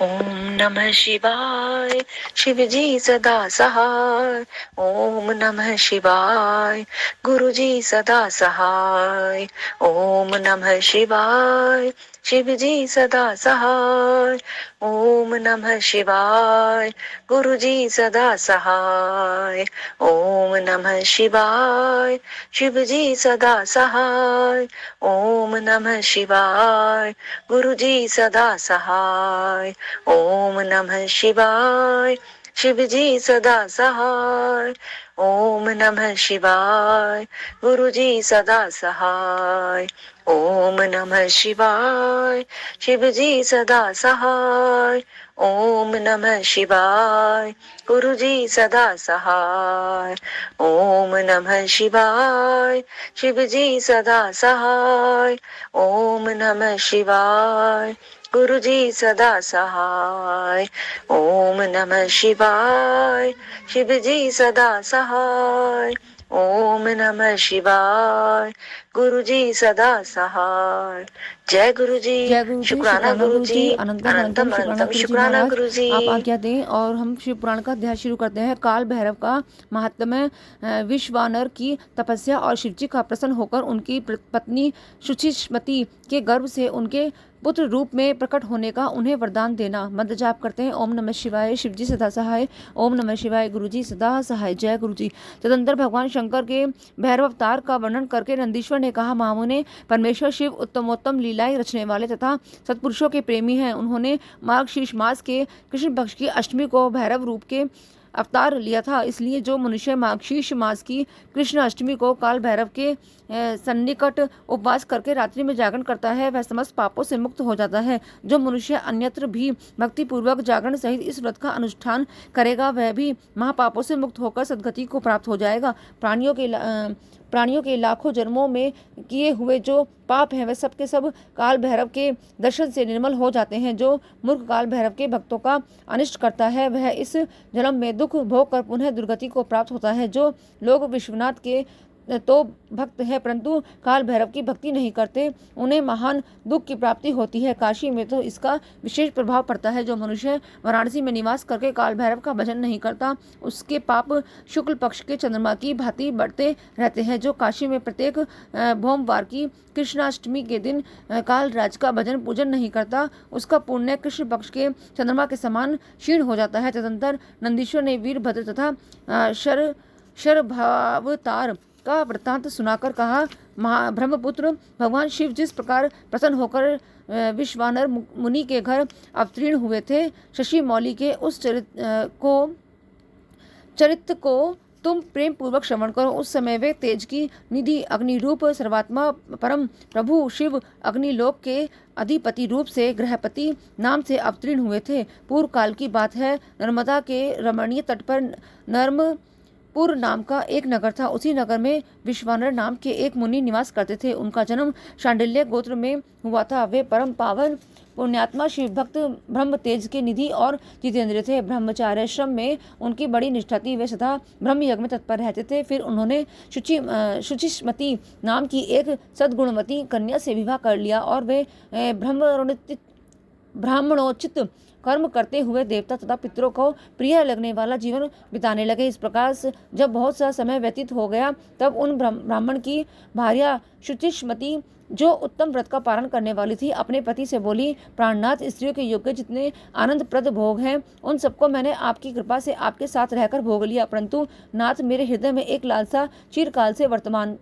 ओम नमः शिवाय। शिवजी सदा सहाय। ओम नमः शिवाय। गुरुजी सदा सहाय। ओम नमः शिवाय। शिवजी सदा सहाय। ओम नमः शिवाय। गुरुजी सदा सहाय। ओम नमः शिवाय। शिवजी सदा सहाय। ओम नमः शिवाय। गुरुजी सदा सहाय। ओम नमः शिवाय। शिवजी सदा सहाय। ओम नमः शिवाय। गुरुजी सदा सहाय। ओम नमः शिवाय। शिवजी सदा सहाय। ओम नमः शिवाय। गुरुजी सदा सहाय। ओम नमः शिवाय। शिवजी सदा सहाय। ओम नमः शिवाय। गुरुजी सदा सहाय। ओम नमः शिवाय। शिवजी सदा सहाय। ओम नमः शिवाय। गुरुजी सदा सहाय। जय गुरु जी। जय गुरु जी, शुक्राना शुक्राना गुरु गुरु जी। जी, अनंतम अनंतम अनंतम शुक्राना अनंतम गुरु जी शुक्राना महाराज। गुरु जी। आप आज्ञा दें और हम शिव पुराण का अध्याय शुरू करते हैं। काल भैरव का महात्म्य। विश्वानर की तपस्या और शिवजी का प्रसन्न होकर उनकी पत्नी शुचिस्मति के गर्भ से उनके पुत्र रूप में प्रकट होने का उन्हें वरदान देना। मंत्र जाप करते हैं। ओम नमः शिवाय। शिवजी सदा सहाय। ओम नमः शिवाय। गुरुजी सदा सहाय। जय गुरु जी। तदंतर भगवान शंकर के भैरव अवतार का वर्णन करके नंदीश्वर ने कहा, महामुने, परमेश्वर शिव उत्तमोत्तम लीलाएं रचने वाले तथा सत्पुरुषों के प्रेमी हैं। उन्होंने मार्गशीर्ष मास के कृष्ण पक्ष की अष्टमी को भैरव रूप के अवतार लिया था। इसलिए जो मनुष्य मार्गशीर्ष मास की कृष्ण अष्टमी को काल भैरव के सन्निकट उपवास करके रात्रि में जागरण करता है, वह समस्त पापों से मुक्त हो जाता है। जो मनुष्य अन्यत्र भी भक्ति पूर्वक जागरण सहित इस व्रत का अनुष्ठान करेगा, वह भी महापापों से मुक्त होकर सद्गति को प्राप्त हो जाएगा। प्राणियों के लाखों जन्मों में किए हुए जो पाप हैं, वह सब के सब काल भैरव के दर्शन से निर्मल हो जाते हैं। जो मूर्ख काल भैरव के भक्तों का अनिष्ट करता है, वह इस जन्म में दुख भोग कर पुनः दुर्गति को प्राप्त होता है। जो लोग विश्वनाथ के तो भक्त है परंतु काल भैरव की भक्ति नहीं करते, उन्हें महान दुख की प्राप्ति होती है। काशी में तो इसका विशेष प्रभाव पड़ता है। जो मनुष्य वाराणसी में निवास करके काल भैरव का भजन नहीं करता, उसके पाप शुक्ल पक्ष के चंद्रमा की भांति बढ़ते रहते हैं। जो काशी में प्रत्येक भोमवार की कृष्णाष्टमी के दिन काल राज का भजन पूजन नहीं करता, उसका पुण्य कृष्ण पक्ष के चंद्रमा के समान क्षीण हो जाता है। तदंतर नंदीश्वर ने वीरभद्र तथा शरभावतार का वृत्तांत सुनाकर कहा, ब्रह्मपुत्र, भगवान शिव जिस प्रकार प्रसन्न होकर विश्वानर मुनि के घर अवतीर्ण हुए थे, शशि मौली के उस चरित्र को तुम प्रेम पूर्वक श्रवण करो। उस समय वे तेज की निधि अग्नि रूप सर्वात्मा परम प्रभु शिव अग्निलोक के अधिपति रूप से गृहपति नाम से अवतीर्ण हुए थे। पूर्व काल की बात है। नर्मदा के रमणीय तट पर नर्मपुर नाम का एक नगर था। उसी नगर में विश्वानर नाम के एक मुनि निवास करते थे। उनका जन्म शांडिल्य गोत्र में हुआ था। वे परम पावन पुण्यात्मा शिव भक्त ब्रह्म तेज के निधि और जितेंद्र थे। ब्रह्मचार्य श्रम में उनकी बड़ी निष्ठा थी। वे सदा ब्रह्म यज्ञ में तत्पर रहते थे। फिर उन्होंने शुचिस्मति नाम की एक सद्गुणवती कन्या से विवाह कर लिया और वे ब्राह्मणोचित कर्म करते हुए देवता तथा पितरों को प्रिय लगने वाला जीवन बिताने लगे। इस प्रकार से जब बहुत सा समय व्यतीत हो गया, तब उन ब्राह्मण की भार्या शुचिस्मति, जो उत्तम व्रत का पालन करने वाली थी, अपने पति से बोली, प्राणनाथ, स्त्रियों के योग्य जितने आनंदप्रद भोग हैं, उन सबको मैंने आपकी कृपा से आपके साथ रहकर भोग लिया, परंतु नाथ, मेरे हृदय में एक लालसा चिरकाल से वर्तमान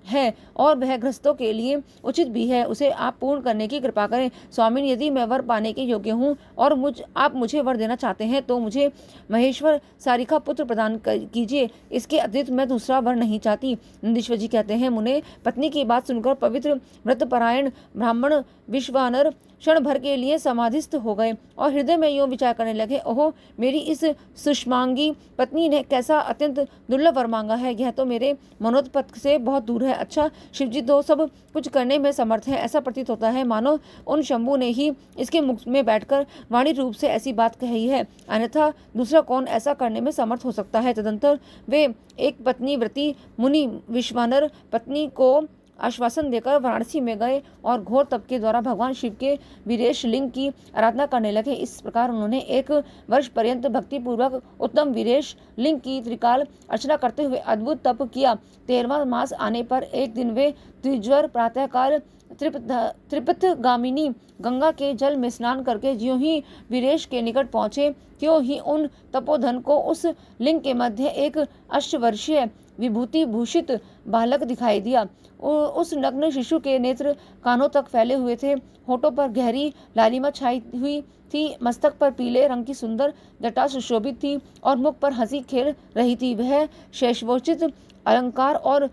है और वह गृहस्थों के लिए उचित भी है। उसे आप पूर्ण करने की कृपा करें। स्वामिन, यदि मैं वर पाने के योग्य हूँ और आप मुझे वर देना चाहते हैं, तो मुझे महेश्वर सारिका पुत्र प्रदान कीजिए। इसके अतिरिक्त मैं दूसरा वर नहीं चाहती। नंदीश्वर जी कहते हैं, मुने, पत्नी की बात सुनकर पवित्र व्रतपरायण ब्राह्मण विश्वानर क्षण भर के लिए समाधिस्थ हो गए और हृदय में यूं विचार करने लगे, ओहो, मेरी इस सुषमांगी पत्नी ने कैसा अत्यंत दुर्लभ वर मांगा है। यह तो मेरे मनोत्पत्त से बहुत दूर है। अच्छा, शिवजी तो सब कुछ करने में समर्थ है। ऐसा प्रतीत होता है मानो उन शंभु ने ही इसके मुख में बैठकर वाणी रूप से ऐसी बात कही है, अन्यथा दूसरा कौन ऐसा करने में समर्थ हो सकता है। तदंतर वे एक पत्नी व्रती मुनि विश्वानर पत्नी को आश्वासन देकर वाराणसी में गए और घोर तप के द्वारा भगवान शिव के वीरेश लिंग की आराधना करने लगे। इस प्रकार उन्होंने 1 वर्ष पर्यंत भक्ति पूर्वक उत्तम वीरेश लिंग की त्रिकाल अर्चना करते हुए अद्भुत तप किया। 13वां मास आने पर एक दिन वे द्विजवर प्रातःकाल त्रिपथगामिनी गंगा के जल में स्नान करके ज्यों ही वीरेश के निकट पहुंचे, त्यों ही उन तपोधन को उस लिंग के मध्य एक अष्टवर्षीय विभूति भूषित बालक दिखाई दिया। उस नग्न शिशु के नेत्र कानों तक फैले हुए थे, होठों पर गहरी लालिमा छाई हुई थी, मस्तक पर पीले रंग की सुंदर जटा सुशोभित थी और मुख पर हंसी खेल रही थी। वह शैशवोचित अलंकार और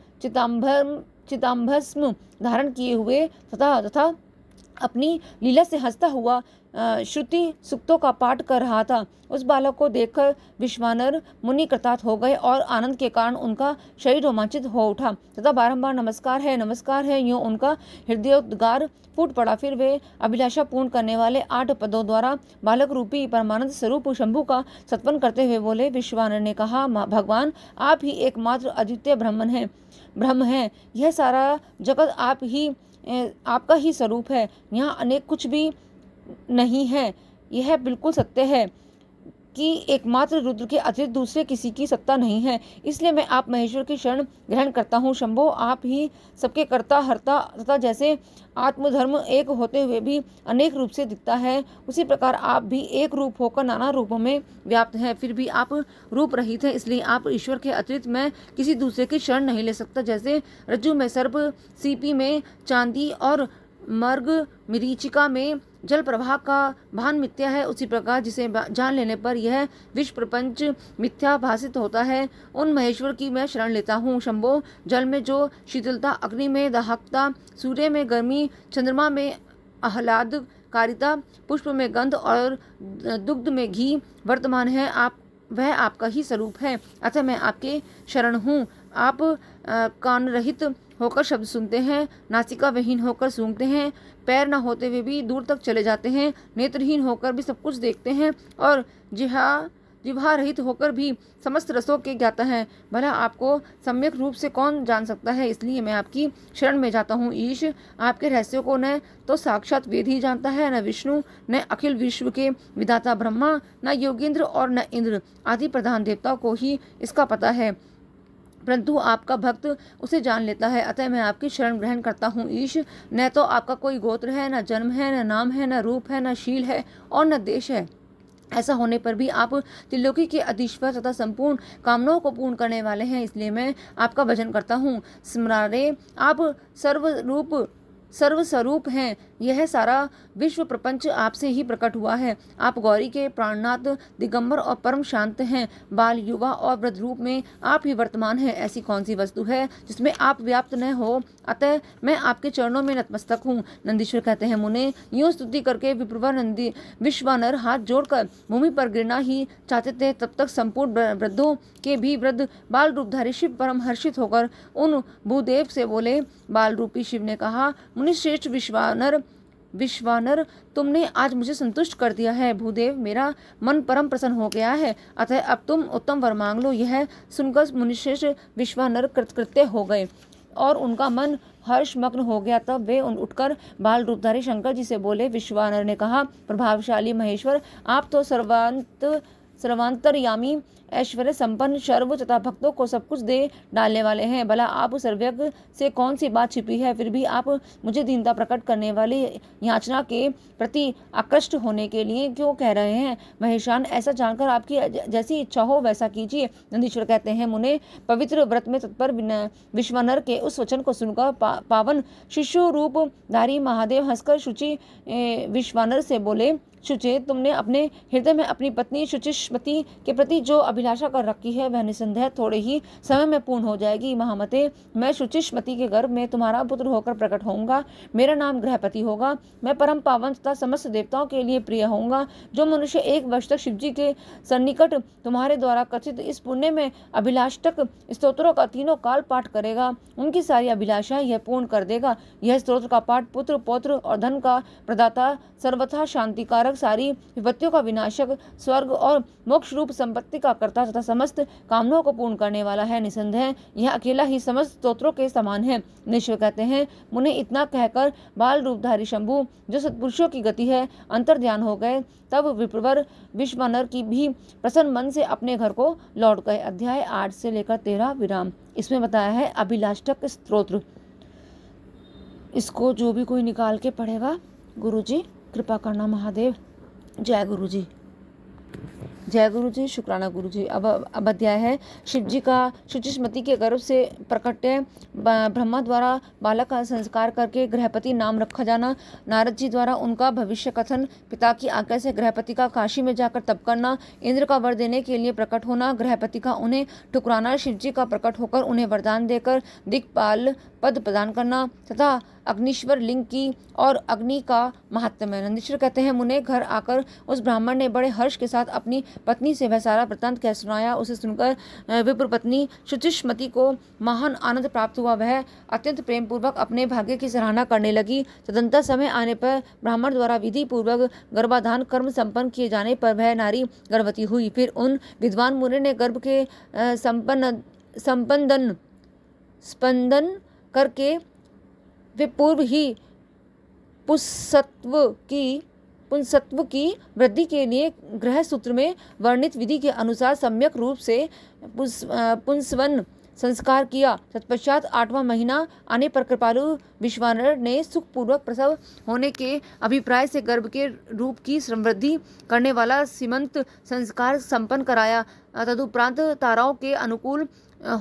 चितांभस्म धारण किए हुए तथा अपनी लीला से हंसता हुआ श्रुति सूक्तों का पाठ कर रहा था। उस बालक को देखकर विश्वानर मुनि कृतार्थ हो गए और आनंद के कारण उनका शरीर रोमांचित हो उठा तथा बारंबार नमस्कार है यूं उनका हृदयोद्गार फूट पड़ा। फिर वे अभिलाषा पूर्ण करने वाले 8 पदों द्वारा बालक रूपी परमानंद स्वरूप शंभु का सत्वन करते हुए बोले। विश्वानर ने कहा, भगवान आप ही एकमात्र अद्वितीय ब्रह्म है। यह सारा जगत आपका ही स्वरूप है। यहाँ अनेक कुछ भी नहीं है। यह बिल्कुल सत्य है कि एकमात्र रुद्र के अतिरिक्त दूसरे किसी की सत्ता नहीं है। इसलिए मैं आप महेश्वर की शरण ग्रहण करता हूँ। शंभो आप ही सबके कर्ता हर्ता तथा जैसे आत्मधर्म एक होते हुए भी अनेक रूप से दिखता है, उसी प्रकार आप भी एक रूप होकर नाना रूपों में व्याप्त हैं। फिर भी आप रूप रहित हैं, इसलिए आप ईश्वर के अतिरिक्त मैं किसी दूसरे की शरण नहीं ले सकता। जैसे रज्जु में सर्प, सीपी में चांदी और मर्ग मरीचिका में जल प्रवाह का भान मिथ्या है, उसी प्रकार जिसे जान लेने पर यह विश्व प्रपंच मिथ्या भासित होता है, उन महेश्वर की मैं शरण लेता हूँ। शंभो जल में जो शीतलता, अग्नि में दाहकता, सूर्य में गर्मी, चंद्रमा में आह्लादकारिता, पुष्प में गंध और दुग्ध में घी वर्तमान है, वह आपका ही स्वरूप है। अतः मैं आपके शरण हूँ। आप कान रहित होकर शब्द सुनते हैं, नासिका विहीन होकर सूंघते हैं, पैर न होते हुए भी दूर तक चले जाते हैं, नेत्रहीन होकर भी सब कुछ देखते हैं और जिह्वा रहित होकर भी समस्त रसों के ज्ञाता हैं। भला आपको सम्यक रूप से कौन जान सकता है, इसलिए मैं आपकी शरण में जाता हूँ। ईश आपके रहस्यों को न तो साक्षात वेद ही जानता है, न विष्णु, न अखिल विश्व के विधाता ब्रह्मा, न योगेंद्र और न इंद्र आदि प्रधान देवताओं को ही इसका पता है, परंतु आपका भक्त उसे जान लेता है। अतः मैं आपकी शरण ग्रहण करता हूँ। ईश न तो आपका कोई गोत्र है, न जन्म है, न नाम है, न रूप है, न शील है और न देश है। ऐसा होने पर भी आप त्रिलोकी के अधीश्वर तथा संपूर्ण कामनाओं को पूर्ण करने वाले हैं, इसलिए मैं आपका भजन करता हूँ। स्मरारे आप सर्वस्वरूप हैं। यह सारा विश्व प्रपंच आपसे ही प्रकट हुआ है। आप गौरी के प्राणनाथ, दिगंबर और परम शांत हैं। बाल, युवा और वृद्ध रूप में आप ही वर्तमान हैं। ऐसी कौन सी वस्तु है जिसमें आप व्याप्त न हो? अतः मैं आपके चरणों में नतमस्तक हूँ। नंदीश्वर कहते हैं, मुने यूं स्तुति करके विप्रवर विश्वानर हाथ जोड़कर भूमि पर गिरना ही चाहते थे, तब तक संपूर्ण वृद्धों के भी वृद्ध बाल रूपधारी शिव परम हर्षित होकर उन भूदेव से बोले। बाल रूपी शिव ने कहा, मुनिश्रेष्ठ विश्वानर तुमने आज मुझे संतुष्ट कर दिया है। भूदेव, मेरा मन परम प्रसन्न हो गया है, अतः अब तुम उत्तम वर मांग लो। यह सुनकर मुनिश्रेष्ठ विश्वानर कृतकृत्य हो गए और उनका मन हर्षमग्न हो गया। तब वे उठकर बाल रूपधारी शंकर जी से बोले। विश्वानर ने कहा, प्रभावशाली महेश्वर, आप तो सर्वांतरयामी, ऐश्वर्य संपन्न, सर्व तथा भक्तों को सब कुछ दे डालने वाले हैं। भला आप सर्वज्ञ से कौन सी बात छिपी है? फिर भी आप मुझे दीनता प्रकट करने वाली याचना के प्रति आकृष्ट होने के लिए क्यों कह रहे हैं? महेशान, ऐसा जानकर आपकी जैसी इच्छा हो वैसा कीजिए। नंदीश्वर कहते हैं, मुने पवित्र व्रत में तत्पर विश्वानर के उस वचन को सुनकर पावन शिशु रूप धारी महादेव हंसकर शुचि विश्वानर से बोले। शुचे, तुमने अपने हृदय में अपनी पत्नी शुचिष्मति के प्रति जो अभिलाषा कर रखी है वह निसंदेह थोड़े ही समय में पूर्ण हो जाएगी। महामते, मैं शुचिष्मति के गर्भ में तुम्हारा पुत्र होकर प्रकट होऊंगा। मेरा नाम गृहपति होगा। मैं परम पावन तथा समस्त देवताओं के लिए प्रिय होऊंगा। जो मनुष्य 1 वर्ष तक शिवजी के सन्निकट तुम्हारे द्वारा कथित इस पुण्य में अभिलाषक स्तोत्रों का 3 काल पाठ करेगा, उनकी सारी अभिलाषाएं यह पूर्ण कर देगा। यह स्तोत्र का पाठ पुत्र, पौत्र और धन का प्रदाता, सर्वथा शांतिकारक, संहारक, सारी विपत्तियों का विनाशक, स्वर्ग और मोक्ष रूप संपत्ति का कर्ता तथा समस्त कामनाओं को पूर्ण करने वाला है। निसंदेह यह अकेला ही समस्त स्तोत्रों के समान है। निश्चय कहते हैं मुने इतना कहकर बाल रूपधारी शंभु, जो सत्पुरुषों की गति है, अंतर ध्यान हो गए। तब विप्रवर विश्वानर की भी प्रसन्न मन से अपने घर को लौट गए। अध्याय 8 से लेकर 13 विराम। इसमें बताया है अभिलाष्टक स्तोत्र। इसको जो भी कोई निकाल के पढ़ेगा, गुरुजी कृपा करना महादेव। जय गुरु जी, जय गुरु जी, शुक्राना गुरु जी। अब अध्याय है शिव जी का शुचिस्मति के गर्भ से प्रकट्य ब्रह्मा द्वारा बालक का संस्कार करके गृहपति नाम रखा जाना, नारद जी द्वारा उनका भविष्य कथन, पिता की आज्ञा से गृहपति का काशी में जाकर तप करना, इंद्र का वर देने के लिए प्रकट होना, गृहपति का उन्हें ठुकराना, शिव जी का प्रकट होकर उन्हें वरदान देकर दिक्पाल पद प्रदान करना तथा अग्निश्वर लिंग की और अग्नि का महात्म्य। नंदीश्वर कहते हैं मुने घर आकर उस ब्राह्मण ने बड़े हर्ष के साथ अपनी पत्नी से वह सारा वृत्तांत कह सुनाया। उसे सुनकर विप्र पत्नी शुचिस्मति को महान आनंद प्राप्त हुआ। वह अत्यंत प्रेम पूर्वक अपने भाग्य की सराहना करने लगी। तदंतर समय आने पर ब्राह्मण द्वारा विधि पूर्वक गर्भाधान कर्म संपन्न किए जाने पर वह नारी गर्भवती हुई। फिर उन विद्वान मुनि ने गर्भ के स्पंदन करके वे पूर्व ही पुंसत्व की वृद्धि के लिए गृह सूत्र में वर्णित विधि के अनुसार सम्यक रूप से पुंसवन संस्कार किया। तत्पश्चात 8वां महीना आने पर कृपालु विश्वानर ने सुखपूर्वक प्रसव होने के अभिप्राय से गर्भ के रूप की समृद्धि करने वाला सीमंत संस्कार संपन्न कराया। तदुपरांत ताराओं के अनुकूल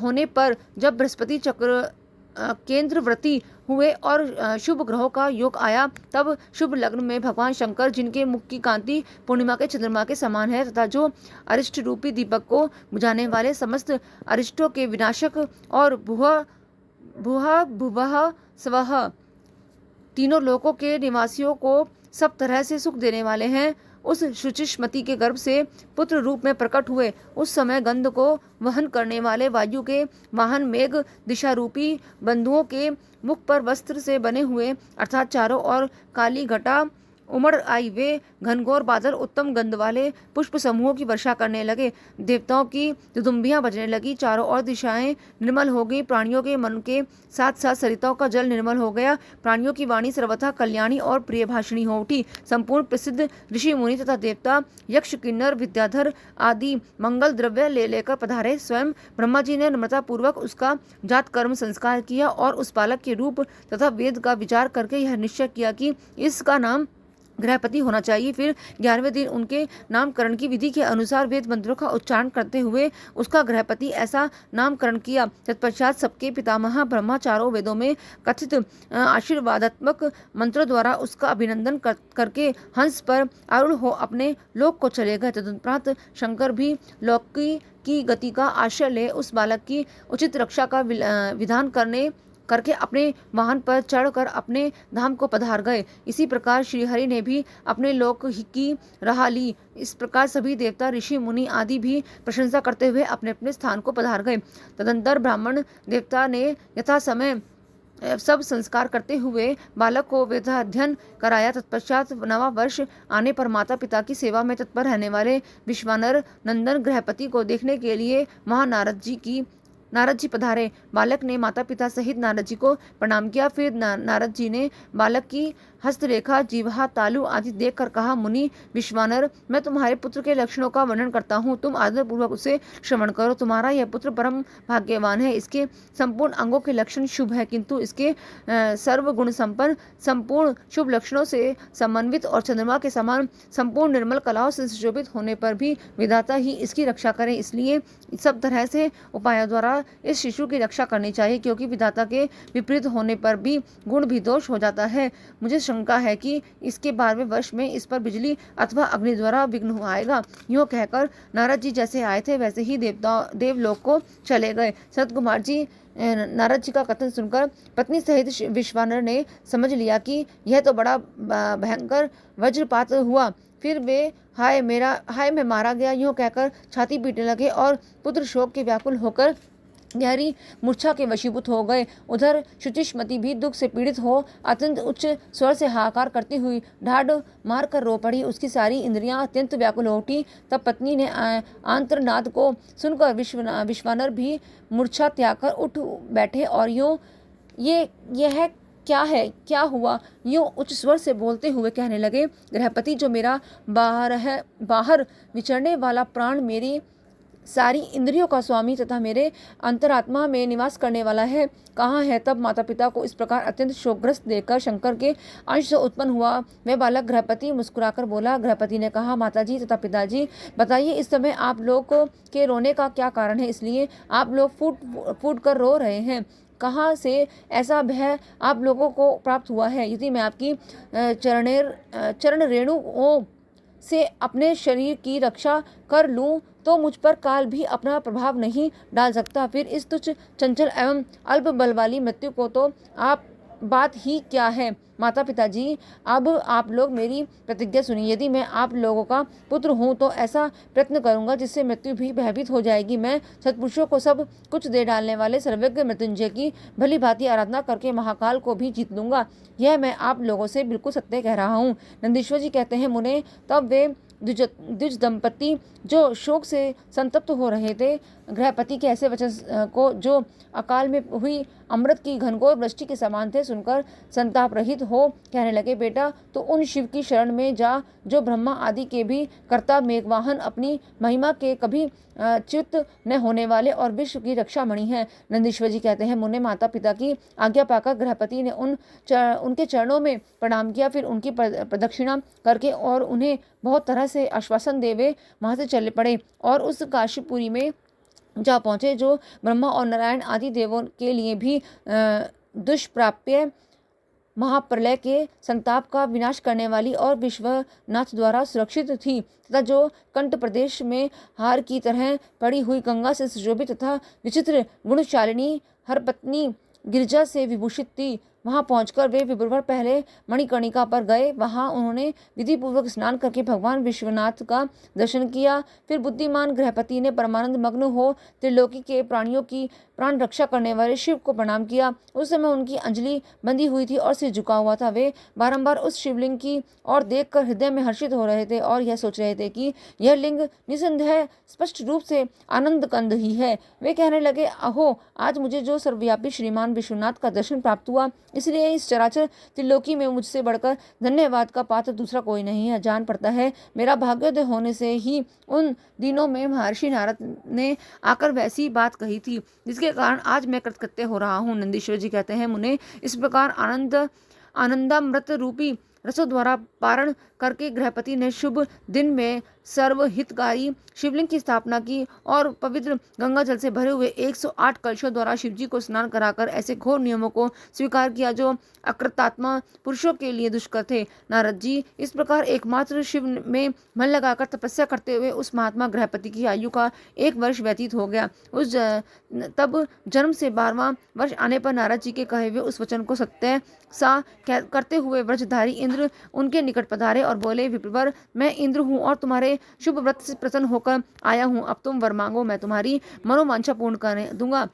होने पर जब बृहस्पति चक्र केंद्रवर्ती हुए और शुभ ग्रहों का योग आया, तब शुभ लग्न में भगवान शंकर, जिनके मुख की कांति पूर्णिमा के चंद्रमा के समान है तथा जो अरिष्ट रूपी दीपक को बुझाने वाले, समस्त अरिष्टों के विनाशक और भुवः स्वः तीनों लोकों के निवासियों को सब तरह से सुख देने वाले हैं, उस शुचिस्मति के गर्भ से पुत्र रूप में प्रकट हुए। उस समय गंध को वहन करने वाले वायु के वाहन मेघ दिशा रूपी बंधुओं के मुख पर वस्त्र से बने हुए अर्थात चारों ओर काली घटा उमड़ आई। वे घनघोर बादल उत्तम गंध वाले पुष्प समूहों की वर्षा करने लगे। देवताओं की दुदुम्बियां बजने लगी। चारों ओर दिशाएं निर्मल हो गई। प्राणियों के मन के साथ साथ सरिताओं का जल निर्मल हो गया। प्राणियों की वाणी सर्वथा कल्याणी और प्रिय भाषणी हो उठी। संपूर्ण प्रसिद्ध ऋषि मुनि तथा देवता, यक्ष, किन्नर, विद्याधर आदि मंगल द्रव्य ले लेकर पधारे। स्वयं ब्रह्मा जी ने नम्रता पूर्वक उसका जात कर्म संस्कार किया और उस बालक के रूप तथा वेद का विचार करके यह निश्चय किया कि इसका नाम गृहपति होना चाहिए। फिर 11वें दिन उनके नामकरण की विधि के अनुसार वेद मंत्रों का उच्चारण करते हुए उसका गृहपति ऐसा नामकरण किया। तत्पश्चात सबके पितामह ब्रह्मा चारों वेदों में कथित आशीर्वादात्मक मंत्रों द्वारा उसका अभिनंदन करके हंस पर आरूढ़ हो अपने लोक को चले गए। तदुपरांत शंकर भी लौकी की गति का आश्रय ले उस बालक की उचित रक्षा का विधान करके अपने वाहन पर चढ़कर अपने धाम को पधार गए। इसी प्रकार श्रीहरि ने भी अपने लोक की राह ली। इस प्रकार सभी देवता, ऋषि, मुनि आदि भी प्रशंसा करते हुए अपने अपने स्थान को पधार गए। तदंतर ब्राह्मण देवता ने यथा समय सब संस्कार करते हुए बालक को वेदाध्ययन कराया। तत्पश्चात 9वां वर्ष आने पर माता पिता की सेवा में तत्पर रहने वाले विश्वानर नंदन गृहपति को देखने के लिए वहां नारद जी पधारे। बालक ने माता पिता सहित नारद जी को प्रणाम किया। फिर नारद जी ने बालक की हस्तरेखा, जीवा, तालु आदि देखकर कहा, मुनि विश्वानर, मैं तुम्हारे पुत्र के लक्षणों का वर्णन करता हूँ, तुम आदरपूर्वक उसे श्रवण करो। तुम्हारा यह पुत्र परम भाग्यवान है। इसके संपूर्ण अंगों के लक्षण शुभ है, किंतु इसके सर्वगुण संपन्न संपूर्ण शुभ लक्षणों से समन्वित और चंद्रमा के समान संपूर्ण निर्मल कलाओं से सुशोभित होने पर भी विधाता ही इसकी रक्षा करें। इसलिए सब तरह से उपायों द्वारा इस शिशु की रक्षा करनी चाहिए, क्योंकि विधाता के विपरीत होने पर भी गुण भी दोष हो जाता है। मुझे शंका है कि इसके 12वें वर्ष में इस पर बिजली अथवा अग्नि द्वारा विघ्न आएगा। यूँ कहकर नारद जी जैसे आए थे वैसे ही देवलोक को चले गए। सतकुमार जी नारद जी का कथन सुनकर पत्नी सहित विश्वानर ने समझ लिया कि यह तो बड़ा भयंकर वज्रपात हुआ। फिर वे हाय मैं मारा गया यूँ कहकर छाती पीटने लगे और पुत्र शोक के व्याकुल होकर गहरी मूर्छा के वशीभूत हो गए। उधर शुचिष्मति भी दुख से पीड़ित हो अत्यंत उच्च स्वर से हाहाकार करती हुई ढाढ़ मार कर रो पड़ी। उसकी सारी इंद्रियां अत्यंत व्याकुल हो उठी। तब पत्नी ने आंतरनाद को सुनकर विश्वानर भी मूर्छा त्याग कर उठ बैठे और यूं यह क्या है, क्या हुआ, यूं उच्च स्वर से बोलते हुए कहने लगे, गृहपति, जो मेरा बाहर विचरने वाला प्राण, मेरी सारी इंद्रियों का स्वामी तथा मेरे अंतरात्मा में निवास करने वाला है, कहाँ है? तब माता पिता को इस प्रकार अत्यंत शोकग्रस्त देखकर शंकर के अंश से उत्पन्न हुआ वह बालक गृहपति मुस्कुराकर बोला। गृहपति ने कहा, माताजी तथा पिताजी, बताइए इस समय आप लोग के रोने का क्या कारण है? इसलिए आप लोग फूट फूट कर रो रहे हैं। कहाँ से ऐसा भय आप लोगों को प्राप्त हुआ है? यदि मैं आपकी चरण रेणुओं से अपने शरीर की रक्षा कर लूं तो मुझ पर काल भी अपना प्रभाव नहीं डाल सकता। फिर इस तुच्छ, चंचल एवं अल्प बल वाली मृत्यु को तो आप बात ही क्या है? माता पिताजी, अब आप लोग मेरी प्रतिज्ञा सुनिए। यदि मैं आप लोगों का पुत्र हूँ तो ऐसा प्रयत्न करूँगा जिससे मृत्यु भी भयभीत हो जाएगी। मैं सत्पुरुषों को सब कुछ दे डालने वाले सर्वज्ञ मृत्युंजय की भली भांति आराधना करके महाकाल को भी जीत लूँगा। यह मैं आप लोगों से बिल्कुल सत्य कह रहा हूँ। नंदीश्वर जी कहते हैं, मुने, तब वे द्विज दंपति जो शोक से संतप्त हो रहे थे, गृहपति के ऐसे वचन को, जो अकाल में हुई अमृत की घनघोर वृष्टि के समान थे, सुनकर संताप रहित हो कहने लगे, बेटा, तो उन शिव की शरण में जा जो ब्रह्मा आदि के भी कर्ता, मेघवाहन, अपनी महिमा के कभी च्युत न होने वाले और विश्व की रक्षा मणि है। नंदीश्वर जी कहते हैं, मुने, माता पिता की आज्ञा पाकर गृहपति ने उनके चरणों में प्रणाम किया। फिर उनकी प्रदक्षिणा करके और उन्हें बहुत तरह से आश्वासन देवे वहां से चले पड़े और उस काशीपुरी में जा पहुंचे जो ब्रह्मा और नारायण आदि देवों के लिए भी दुष्प्राप्य महाप्रलय के संताप का विनाश करने वाली और विश्वनाथ द्वारा सुरक्षित थी तथा जो कंठ प्रदेश में हार की तरह पड़ी हुई गंगा से सुशोभित तथा विचित्र गुणशालिनी हरपत्नी गिरिजा से विभूषित थी। वहां पहुंचकर वे विप्रवर पहले मणिकर्णिका पर गए। वहां उन्होंने विधि पूर्वक स्नान करके भगवान विश्वनाथ का दर्शन किया। फिर बुद्धिमान गृहपति ने परमानंद मग्न हो त्रिलोकी के प्राणियों की प्राण रक्षा करने वाले शिव को प्रणाम किया। उस समय उनकी अंजलि बंधी हुई थी और सिर झुका हुआ था। वे बारंबार उस शिवलिंग की ओर देखकर हृदय में हर्षित हो रहे थे और यह सोच रहे थे कि यह लिंग निसंदेह स्पष्ट रूप से आनंद कंद ही है। वे कहने लगे, अहो, आज मुझे जो सर्वव्यापी श्रीमान विश्वनाथ का दर्शन प्राप्त हुआ, इसलिए इस चराचर त्रिलोकी में मुझसे बढ़कर धन्यवाद का पात्र दूसरा कोई नहीं है। जान पड़ता है मेरा भाग्योदय होने से ही उन दिनों में महर्षि नारद ने आकर वैसी बात कही थी जिसके कारण आज मैं कृतकृत्य हो रहा हूँ। नंदीश्वर जी कहते हैं, मुने, इस प्रकार आनंदामृत रूपी रसों द्वारा पारण करके गृहपति ने शुभ दिन में सर्वहितकारी शिवलिंग की स्थापना की और पवित्र गंगा जल से भरे हुए 108 कलशों द्वारा शिवजी को स्नान कराकर ऐसे घोर नियमों को स्वीकार किया जो अकृतात्मा पुरुषों के लिए दुष्कर थे। नारद जी, इस प्रकार एकमात्र शिव में मन लगाकर तपस्या करते हुए उस महात्मा गृहपति की आयु का 1 वर्ष व्यतीत हो गया। तब जन्म से 12वां वर्ष आने पर नारद जी के कहे हुए उस वचन को सत्य सा करते हुए व्रजधारी इंद्र उनके निकट पधारे और बोले, विप्रवर, मैं इंद्र हूँ और तुम्हारे शुभ व्रत से प्रसन्न होकर आया हूँ। अब तुम वर मांगो, मैं तुम्हारी मनोवांछा पूर्ण कर दूंगा।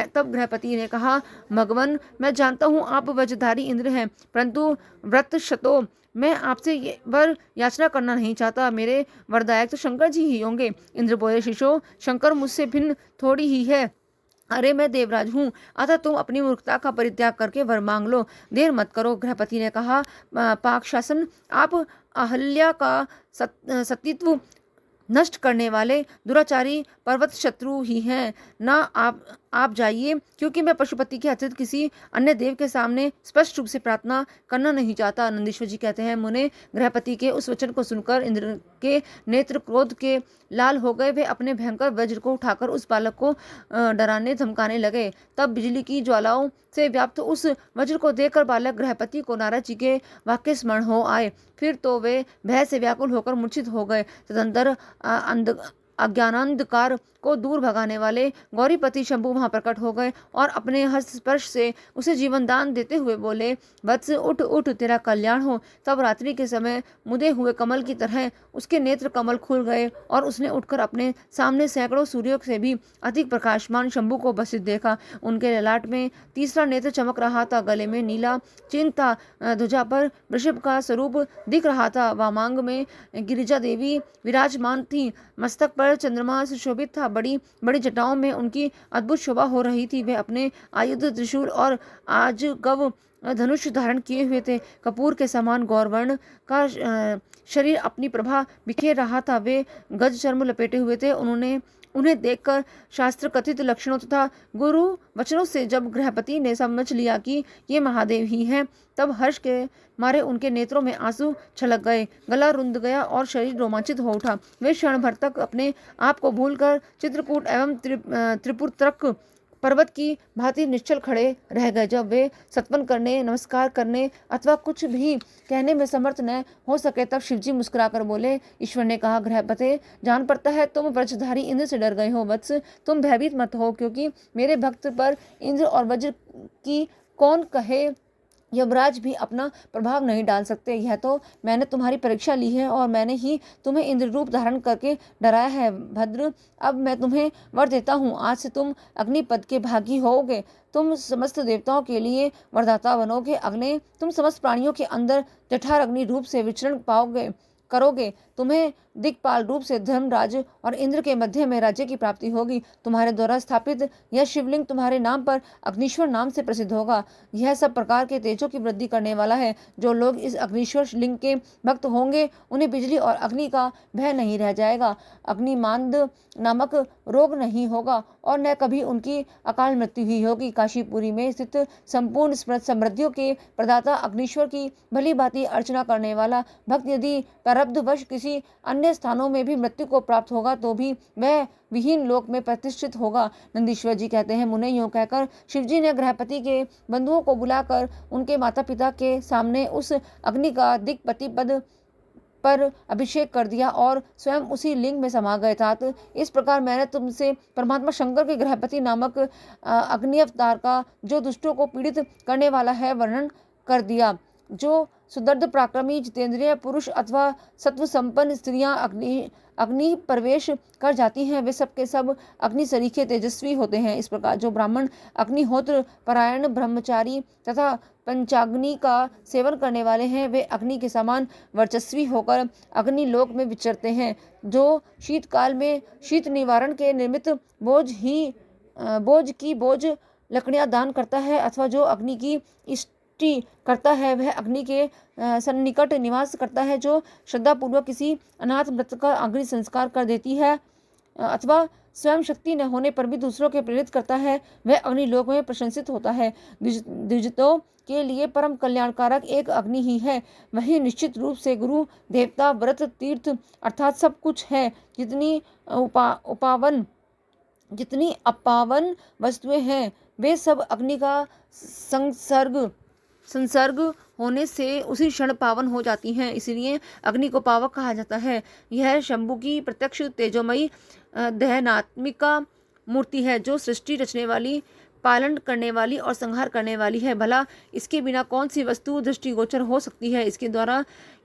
तब गृहपति ने कहा, भगवान, मैं जानता हूँ आप व्रजधारी इंद्र हैं, परंतु व्रत शतो मैं आपसे वर याचना करना नहीं चाहता। मेरे वरदायक तो शंकर जी ही होंगे। इंद्र बोले, शिशो, शंकर मुझसे भिन्न थोड़ी ही है। अरे, मैं देवराज हूँ, अतः तुम अपनी मूर्खता का परित्याग करके वर मांग लो, देर मत करो। गृहपति ने कहा, पाकशासन, आप अहल्या का सतीत्व नष्ट करने वाले दुराचारी पर्वत शत्रु ही हैं। ना आप जाइए, क्योंकि मैं पशुपति के अतिरिक्त किसी अन्य देव के सामने स्पष्ट रूप से प्रार्थना करना नहीं चाहता। नंदीश्वर जी कहते हैं, मुने, गृहपति के उस वचन को सुनकर इंद्र के नेत्र क्रोध के लाल हो गए। वे अपने भयंकर वज्र को उठाकर उस बालक को डराने धमकाने लगे। तब बिजली की ज्वालाओं से व्याप्त उस वज्र को देखकर बालक गृहपति को नारद जी के वाक्य स्मरण हो आए। फिर तो वे भय से व्याकुल होकर मूर्छित हो गए। तदंतर अज्ञानांधकार को दूर भगाने वाले गौरीपति शंभु वहां प्रकट हो गए और अपने हस्त स्पर्श से उसे जीवन दान देते हुए बोले, वत्स उठ उठ, तेरा कल्याण हो। तब रात्रि के समय मुदे हुए कमल की तरह उसके नेत्र कमल खुल गए और उसने उठकर अपने सामने सैकड़ों सूर्यों से भी अधिक प्रकाशमान शंभु को उपस्थित देखा। उनके ललाट में तीसरा नेत्र चमक रहा था, गले में नीला चिन्ह था, ध्वजा पर वृषभ का स्वरूप दिख रहा था, वामांग में गिरिजा देवी विराजमान थी, मस्तक पर चंद्रमा सुशोभित था, बड़ी बड़ी जटाओं में उनकी अद्भुत शोभा हो रही थी। वे अपने आयुध त्रिशूल और आज गव धनुष धारण किए हुए थे। कपूर के समान गौरवर्ण का शरीर अपनी प्रभा बिखेर रहा था। वे गज चर्म लपेटे हुए थे। उन्हें देखकर शास्त्र कथित लक्षणों तथा गुरु वचनों से जब गृहपति ने समझ लिया कि ये महादेव ही हैं, तब हर्ष के मारे उनके नेत्रों में आंसू छलक गए, गला रुंध गया और शरीर रोमांचित हो उठा। वे क्षण भर तक अपने आप को भूलकर चित्रकूट एवं त्रिपुरत्रक पर्वत की भांति निश्चल खड़े रह गए। जब वे सत्वन करने, नमस्कार करने अथवा कुछ भी कहने में समर्थ न हो सके, तब शिवजी मुस्कुराकर बोले। ईश्वर ने कहा, गृहपते, जान पड़ता है तुम व्रजधारी इंद्र से डर गए हो। वत्स, तुम भयभीत मत हो, क्योंकि मेरे भक्त पर इंद्र और वज्र की कौन कहे यमराज भी अपना प्रभाव नहीं डाल सकते। यह तो मैंने तुम्हारी परीक्षा ली है और मैंने ही तुम्हें इंद्र रूप धारण करके डराया है। भद्र, अब मैं तुम्हें वर देता हूँ, आज से तुम अग्निपद के भागी होगे। तुम समस्त देवताओं के लिए वरदाता बनोगे। अग्नि, तुम समस्त प्राणियों के अंदर जठार अग्नि रूप से विचरण करोगे। तुम्हें दिक्पाल रूप से धर्मराज और इंद्र के मध्य में राज्य की प्राप्ति होगी। तुम्हारे द्वारा स्थापित यह शिवलिंग तुम्हारे नाम पर अग्निश्वर नाम से प्रसिद्ध होगा। यह सब प्रकार के तेजों की वृद्धि करने वाला है। जो लोग इस अग्निश्वर लिंग के भक्त होंगे, उन्हें बिजली और अग्नि का भय नहीं रह जाएगा। अग्निमांद नामक रोग नहीं होगा और न कभी उनकी अकाल मृत्यु ही होगी। काशीपुरी में स्थित संपूर्ण समृद्धियों के प्रदाता अग्निश्वर की भली भांति अर्चना करने वाला भक्त यदि प्रारब्धवश किसी अन्य स्थानों में भी मृत्यु को प्राप्त होगा, तो भी वह विहीन लोक में प्रतिष्ठित होगा। नंदीश्वर जी कहते हैं, मुने यूं कहकर शिवजी ने गृहपति के बंधुओं को बुलाकर उनके माता पिता के सामने उस अग्नि का दिक्पति पद पर अभिषेक कर दिया और स्वयं उसी लिंग में समा गए था। तो इस प्रकार मैंने तुमसे परमात्मा शंकर के गृहपति नामक अग्नि अवतार का, जो दुष्टों को पीड़ित करने वाला है, वर्णन कर दिया। जो सुदर्द पराक्रमी जितेंद्रिय पुरुष अथवा सत्व संपन्न स्त्रियां अग्नि प्रवेश कर जाती हैं, वे सब के सब अग्नि सरीखे तेजस्वी होते हैं। इस प्रकार जो ब्राह्मण अग्निहोत्र परायण ब्रह्मचारी तथा पंचाग्नि का सेवन करने वाले हैं, वे अग्नि के समान वर्चस्वी होकर अग्नि लोक में विचरते हैं। जो शीतकाल में शीत निवारण के निमित्त बोझ की लकड़ियां दान करता है, अथवा जो अग्नि की करता है, वह अग्नि के सन्निकट निवास करता है। जो श्रद्धापूर्वक किसी अनाथ मृत का अग्नि संस्कार कर देती है, अथवा स्वयं शक्ति न होने पर भी दूसरों के प्रेरित करता है, वह अग्नि लोक में प्रशंसित होता है। द्विजतों के लिए परम कल्याणकारक एक अग्नि ही है। वही निश्चित रूप से गुरु, देवता, व्रत, तीर्थ अर्थात सब कुछ है। जितनी अपावन वस्तुएं हैं, वे सब अग्नि का संसर्ग होने से उसी क्षण पावन हो जाती हैं। इसलिए अग्नि को पावक कहा जाता है। यह शंभु की प्रत्यक्ष तेजोमयी दहनात्मिका मूर्ति है, जो सृष्टि रचने वाली, पालन करने वाली और संहार करने वाली है। भला इसके बिना कौन सी वस्तु दृष्टिगोचर हो सकती है।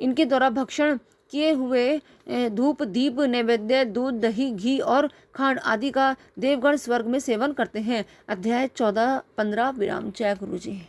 इनके द्वारा भक्षण किए हुए धूप, दीप, नैवेद्य, दूध, दही, घी और खांड आदि का देवगण स्वर्ग में सेवन करते हैं। अध्याय 14-15 विराम। जय गुरु जी।